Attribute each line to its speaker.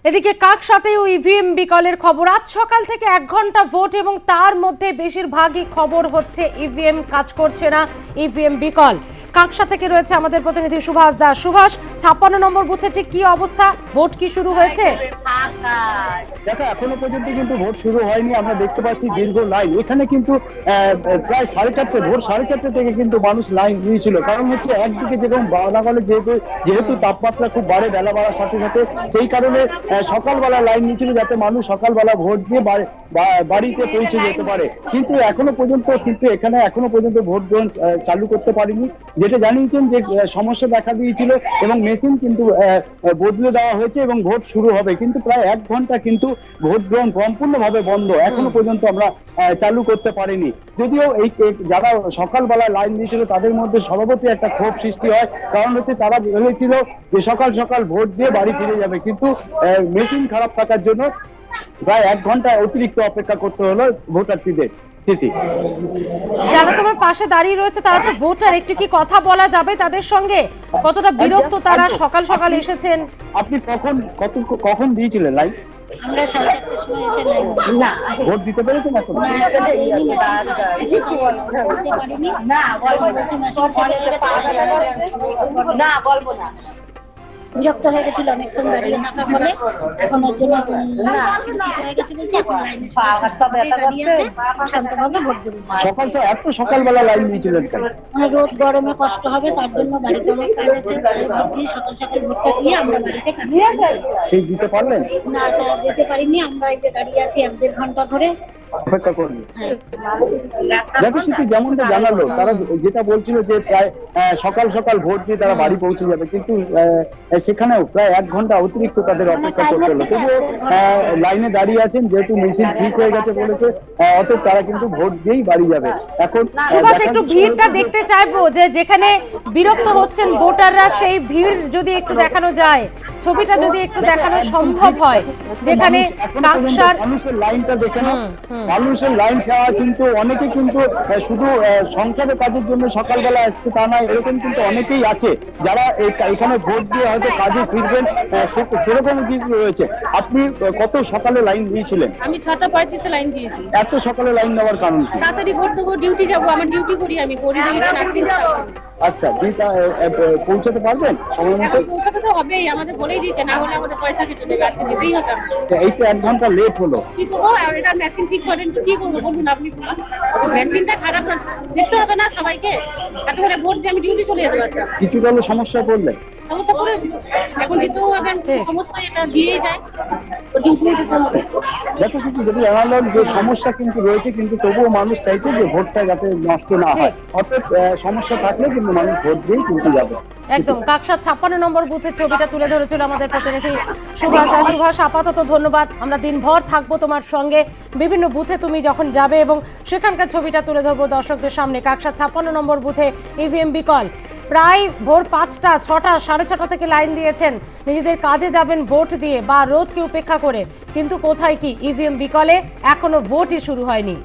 Speaker 1: এদিকে কাকসাথেও ইভিএম বিকলের খবর। আজ সকাল থেকে 1 ঘন্টা ভোট এবং তার মধ্যে বেশিরভাগই খবর হচ্ছে ইভিএম কাজ করছে না, ইভিএম বিকল। কাকসা থেকে রয়েছে আমাদের প্রতিনিধি সুভাষ দাস। সুভাষ, 56 নম্বর বুথে ঠিক কি অবস্থা? ভোট কি শুরু হয়েছে?
Speaker 2: দেখো, এখনো পর্যন্ত কিন্তু ভোট শুরু হয়নি। আমরা দেখতে পাচ্ছি দীর্ঘ লাইন। এখানে কিন্তু প্রায় 4:30 ভোর 4:30 থেকে কিন্তু মানুষ লাইন দিয়েছিল। কারণ হচ্ছে একদিকে যেরকম বানাগলে যেহেতু তাপমাত্রা খুব বাড়ে বেলা বাড়ার সাথে সাথে, সেই কারণে সকালবেলা লাইন নিয়েছিল যাতে মানুষ সকালবেলা ভোট দিয়ে বাড়িতে পৌঁছে যেতে পারে। কিন্তু এখনো পর্যন্ত ভোট গ্রহণ চালু করতে পারেনি। যেটা জানিয়েছেন যে সমস্যা দেখা দিয়েছিল এবং মেশিন কিন্তু বদলে দেওয়া হয়েছে এবং ভোট শুরু হবে, কিন্তু প্রায় 1 ঘন্টা কিন্তু ভোট গ্রহণ সম্পূর্ণভাবে বন্ধ। এখনো পর্যন্ত আমরা চালু করতে পারিনি। যদিও এই যারা সকালবেলা লাইন দিয়েছিল তাদের মধ্যে স্বভাবতই একটা ক্ষোভ সৃষ্টি হয়। কারণ হচ্ছে তারা ভেবেছিল যে সকাল সকাল ভোট দিয়ে বাড়ি ফিরে যাবে, কিন্তু মেশিন খারাপ থাকার জন্য প্রায় 1 ঘন্টা অতিরিক্ত অপেক্ষা করতে হলো ভোটারদের।
Speaker 1: যারা তোমার পাশে দাঁড়িয়ে রয়েছে তারা তো ভোটার, একটু কি কথা বলা যাবে তাদের সঙ্গে? কতটা বিরক্ত তারা সকাল সকাল এসেছেন?
Speaker 2: আপনি কখন দিয়েছিলেন লাইন?
Speaker 3: আমরা 4:30 সময় এসে লাইন না
Speaker 2: ভোট দিতে পেরেছেন এখন?
Speaker 3: না বলবো না, বিরক্ত হয়ে গেছিল অনেকক্ষণ দাঁড়িয়ে থাকার ফলে। এখন ওর জন্য হয়ে গেছিল যে এখন লাইন শান্তভাবে ভোট দেবো।
Speaker 2: সকালবেলা লাইন দিয়েছিলেন কেন?
Speaker 3: রোদ গরমে কষ্ট হবে, তার জন্য বাড়িতে অনেক কাজ আছে, সকাল সকাল ভোটটা দিয়ে আমরা বাড়িতে
Speaker 2: সেই দিতে পারলেন
Speaker 3: না, তা যেতে পারিনি। আমরা এই যে দাঁড়িয়ে আছি 1-1.5 ঘন্টা ধরে
Speaker 2: অপেক্ষা করুন। দেখো, যেমনটা জানালো, তারা যেটা বলছিল যে প্রায় সকাল সকাল ভোট দিয়ে তারা বাড়ি পৌঁছে যাবে, কিন্তু সেখানেও প্রায় 1 ঘন্টা অতিরিক্ত তাদের অপেক্ষা করতে হলো। তবুও লাইনে দাঁড়িয়ে আছেন, যেহেতু মেশিন ঠিক হয়ে গেছে বলেছে, অতএব তারা কিন্তু ভোট দিয়েই বাড়ি যাবে। এখন
Speaker 1: সুভাষ, একটু ভিড়টা দেখতে চাইবো, যে যেখানে বিরক্ত হচ্ছেন ভোটাররা সেই ভিড় যদি একটু দেখানো যায়, ছবিটা যদি একটু দেখানো সম্ভব হয়। যেখানে কাকসার
Speaker 2: মানুষের লাইনটা দেখে না, মানুষের লাইন ছাড়া কিন্তু অনেকে কিন্তু শুধু সংসারের কাজের জন্য সকালবেলা আসছে তা নয়, এরকম কিন্তু অনেকেই আছে যারা এখানে ভোট দিয়ে হয়তো কাজে ফিরবেন, সেরকম কিছু রয়েছে। আপনি কত সকালে লাইন দিয়েছিলেন?
Speaker 4: আমি 6:35 লাইন দিয়েছি।
Speaker 2: এত সকালে লাইন দেওয়ার কারণ কি?
Speaker 4: তাড়াতাড়ি ভোট দেবো, ডিউটি যাবো। আমার ডিউটি করি, আমি নার্সিং স্টাফ।
Speaker 2: আচ্ছা, পৌঁছাতে পারবেন সময় মতো?
Speaker 4: পৌঁছাতে তো হবেই, আমাদের বলেই দিয়েছে, না হলে আমাদের পয়সা কেটে দেবে, আজকে যেতেই হবে।
Speaker 2: এই তো 1 ঘন্টা লেট হলো,
Speaker 4: কি করবো? আর এটা মেশিন ঠিক করেন তো কি করবো বলুন আপনি? মেশিনটা খারাপ, দেখতে হবে না সবাইকে? এত করে ভোট দিয়ে আমি ডিউটি চলে যেতে পারতাম।
Speaker 2: কিছু গেলে সমস্যা পড়লে
Speaker 4: সমস্যা পড়েছি, এখন দিতেও হবে। সমস্যা এটা দিয়েই যায়, ডিউটি যেতে হবে।
Speaker 2: দেখো, যদি জানালাম যে সমস্যা কিন্তু রয়েছে, কিন্তু তবুও মানুষ চাইছে যে ভোটটা যাতে নষ্ট না হয়। অর্থাৎ সমস্যা থাকলে কিন্তু মানুষ ভোট দিয়েই কিন্তু যাবে।
Speaker 1: একদম কাকসার 56 নম্বর বুথের ছবিটা তুলে ধরেছিল আমাদের প্রতিনিধি সুভাষ দাস। সুভাষ, আপাতত ধন্যবাদ। আমরা দিনভর থাকবো তোমার সঙ্গে, বিভিন্ন বুথে তুমি যখন যাবে এবং সেখানকার ছবিটা তুলে ধরবো দর্শকদের সামনে। কাকসার 56 নম্বর বুথে ইভিএম বিকল। প্রায় ভোর 5টা, 6টা, 6:30 থেকে লাইন দিয়েছেন, নিজেদের কাজে যাবেন ভোট দিয়ে বা রোদকে উপেক্ষা করে, কিন্তু কোথায় কি ইভিএম বিকলে এখনো ভোটই শুরু হয়নি।